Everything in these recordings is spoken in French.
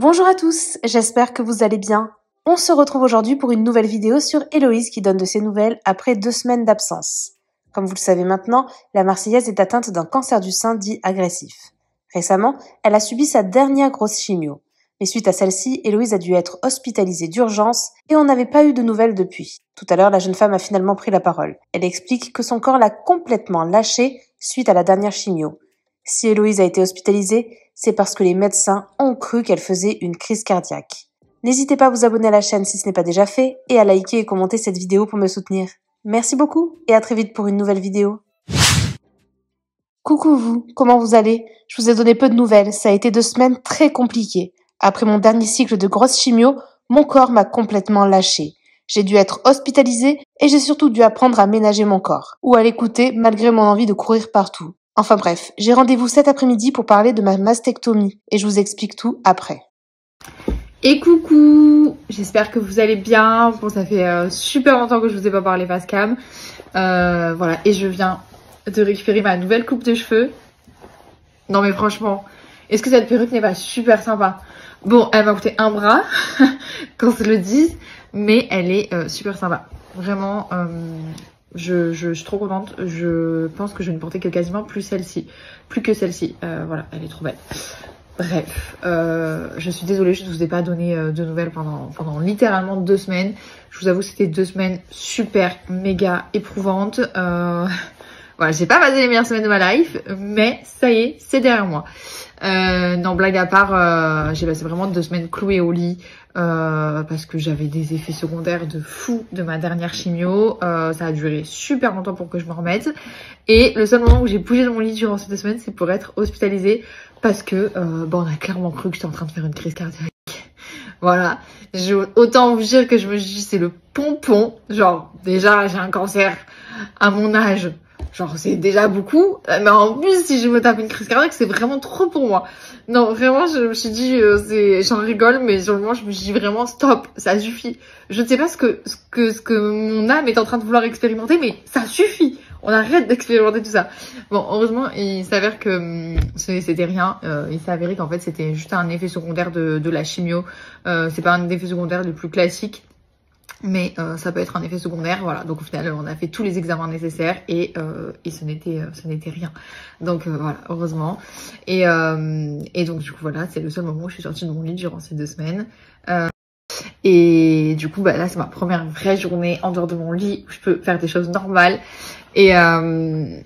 Bonjour à tous, j'espère que vous allez bien. On se retrouve aujourd'hui pour une nouvelle vidéo sur Héloïse qui donne de ses nouvelles après 2 semaines d'absence. Comme vous le savez maintenant, la Marseillaise est atteinte d'un cancer du sein dit agressif. Récemment, elle a subi sa dernière grosse chimio. Mais suite à celle-ci, Héloïse a dû être hospitalisée d'urgence et on n'avait pas eu de nouvelles depuis. Tout à l'heure, la jeune femme a finalement pris la parole. Elle explique que son corps l'a complètement lâché suite à la dernière chimio. Si Héloïse a été hospitalisée, c'est parce que les médecins ont cru qu'elle faisait une crise cardiaque. N'hésitez pas à vous abonner à la chaîne si ce n'est pas déjà fait et à liker et commenter cette vidéo pour me soutenir. Merci beaucoup et à très vite pour une nouvelle vidéo. Coucou vous, comment vous allez? Je vous ai donné peu de nouvelles, ça a été 2 semaines très compliquées. Après mon dernier cycle de grosse chimio, mon corps m'a complètement lâché. J'ai dû être hospitalisée et j'ai surtout dû apprendre à ménager mon corps, ou à l'écouter malgré mon envie de courir partout. Enfin bref, j'ai rendez-vous cet après-midi pour parler de ma mastectomie et je vous explique tout après. Et coucou, j'espère que vous allez bien. Bon, ça fait super longtemps que je vous ai pas parlé face cam. Voilà, et je viens de récupérer ma nouvelle coupe de cheveux. Non mais franchement, est-ce que cette perruque n'est pas super sympa? Bon, elle m'a coûté un bras, qu'on se le dise, mais elle est super sympa. Vraiment, je suis trop contente. Je pense que je ne portais que quasiment plus celle-ci. Plus que celle-ci. Voilà, elle est trop belle. Bref, je suis désolée, je ne vous ai pas donné de nouvelles pendant littéralement 2 semaines. Je vous avoue que c'était 2 semaines super, méga éprouvantes. Voilà, j'ai pas passé les meilleures semaines de ma life, mais ça y est, c'est derrière moi. Non, blague à part, j'ai passé vraiment 2 semaines clouée au lit parce que j'avais des effets secondaires de fou de ma dernière chimio. Ça a duré super longtemps pour que je me remette. Et le seul moment où j'ai bougé de mon lit durant ces 2 semaines, c'est pour être hospitalisée parce que bon, on a clairement cru que j'étais en train de faire une crise cardiaque. Voilà, autant vous dire que je me dis c'est le pompon. Genre déjà j'ai un cancer à mon âge. Genre c'est déjà beaucoup, mais en plus si je me tape une crise cardiaque c'est vraiment trop pour moi. Non vraiment je me suis dit, j'en rigole mais sur le moment je me suis dit vraiment stop, ça suffit. Je ne sais pas ce que mon âme est en train de vouloir expérimenter mais ça suffit. On arrête d'expérimenter tout ça. Bon heureusement il s'avère que c'était rien, il s'est avéré qu'en fait c'était juste un effet secondaire de la chimio. C'est pas un effet secondaire le plus classique. Mais ça peut être un effet secondaire, voilà. Donc au final, on a fait tous les examens nécessaires et ce n'était rien. Donc voilà, heureusement. Et donc du coup voilà, c'est le seul moment où je suis sortie de mon lit durant ces 2 semaines. Et du coup, bah là c'est ma première vraie journée en dehors de mon lit où je peux faire des choses normales. Et là où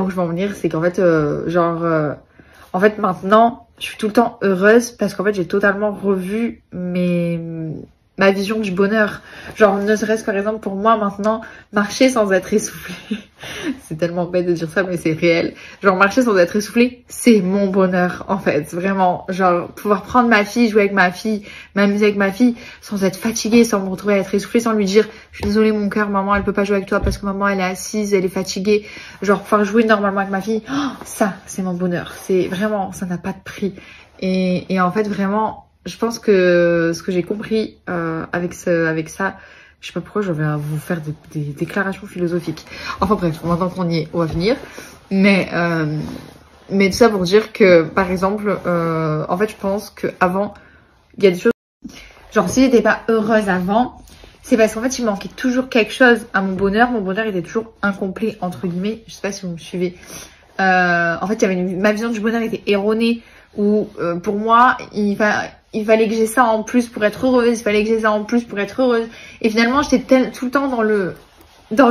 je veux en venir, c'est qu'en fait, en fait maintenant, je suis tout le temps heureuse parce qu'en fait j'ai totalement revu ma vision du bonheur. Genre, ne serait-ce que par exemple pour moi maintenant, marcher sans être essoufflé. C'est tellement bête de dire ça, mais c'est réel. Genre, marcher sans être essoufflé, c'est mon bonheur, en fait. Vraiment, genre, pouvoir prendre ma fille, jouer avec ma fille, m'amuser avec ma fille, sans être fatiguée, sans me retrouver à être essoufflée, sans lui dire, je suis désolée mon cœur, maman, elle peut pas jouer avec toi parce que maman, elle est assise, elle est fatiguée. Genre, pouvoir jouer normalement avec ma fille, oh, ça, c'est mon bonheur. C'est vraiment, ça n'a pas de prix. Et en fait, vraiment, je pense que ce que j'ai compris avec ça, je sais pas pourquoi je vais vous faire des déclarations philosophiques. Enfin bref, maintenant qu'on y est, on va finir. Mais tout ça pour dire que, par exemple, en fait, je pense qu'avant, il y a des choses... Genre, si j'étais pas heureuse avant, c'est parce qu'en fait, il manquait toujours quelque chose à mon bonheur. Mon bonheur était toujours incomplet, entre guillemets. Je sais pas si vous me suivez. En fait, ma vision du bonheur était erronée. Où pour moi, il fallait que j'ai ça en plus pour être heureuse, il fallait que j'ai ça en plus pour être heureuse. Et finalement, j'étais tout le temps dans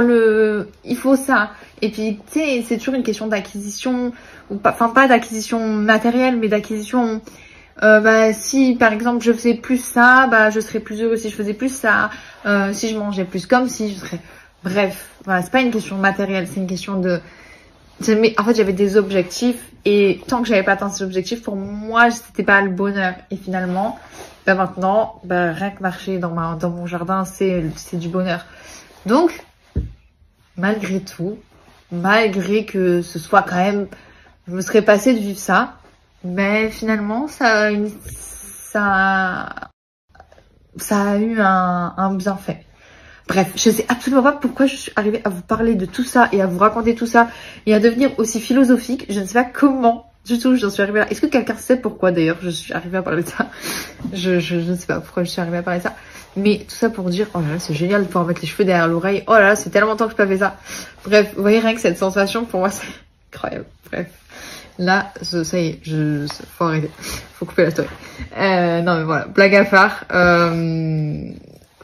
le il faut ça. Et puis, tu sais, c'est toujours une question d'acquisition, ou pas, enfin pas d'acquisition matérielle, mais d'acquisition. Bah si par exemple je faisais plus ça, bah je serais plus heureuse. Si je faisais plus ça, si je mangeais plus comme si, je serais... Bref, voilà, c'est pas une question matérielle, c'est une question de... Mais en fait, j'avais des objectifs et tant que j'avais pas atteint ces objectifs, pour moi, c'était pas le bonheur. Et finalement, bah maintenant, bah rien que marcher dans mon jardin, c'est du bonheur. Donc, malgré tout, malgré que ce soit quand même, je me serais passée de vivre ça, mais finalement, ça a eu un bienfait. Bref, je sais absolument pas pourquoi je suis arrivée à vous parler de tout ça et à vous raconter tout ça et à devenir aussi philosophique. Je ne sais pas comment Du tout, j'en suis arrivée là. Est-ce que quelqu'un sait pourquoi d'ailleurs je suis arrivée à parler de ça? Je ne sais pas pourquoi je suis arrivée à parler de ça. Mais tout ça pour dire, oh là là, c'est génial de pouvoir mettre les cheveux derrière l'oreille. Oh là là, c'est tellement longtemps que je n'ai pas fait ça. Bref, vous voyez rien que cette sensation, pour moi, c'est incroyable. Bref. Là, ça y est, faut arrêter. Faut couper la story. Non mais voilà, blague à part.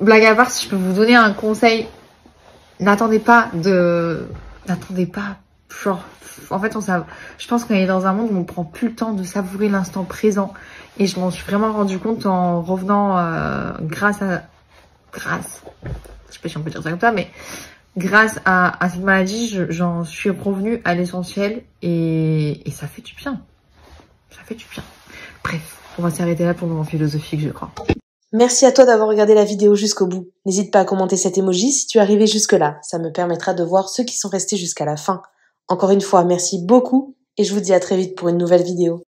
Blague à part, si je peux vous donner un conseil, n'attendez pas, genre, en fait, je pense qu'on est dans un monde où on prend plus le temps de savourer l'instant présent. Et je m'en suis vraiment rendu compte en revenant, grâce, je sais pas si on peut dire ça comme ça, mais grâce à cette maladie, j'en suis revenue à l'essentiel et ça fait du bien. Ça fait du bien. Bref, on va s'arrêter là pour le moment philosophique, je crois. Merci à toi d'avoir regardé la vidéo jusqu'au bout. N'hésite pas à commenter cet emoji si tu es arrivé jusque-là. Ça me permettra de voir ceux qui sont restés jusqu'à la fin. Encore une fois, merci beaucoup et je vous dis à très vite pour une nouvelle vidéo.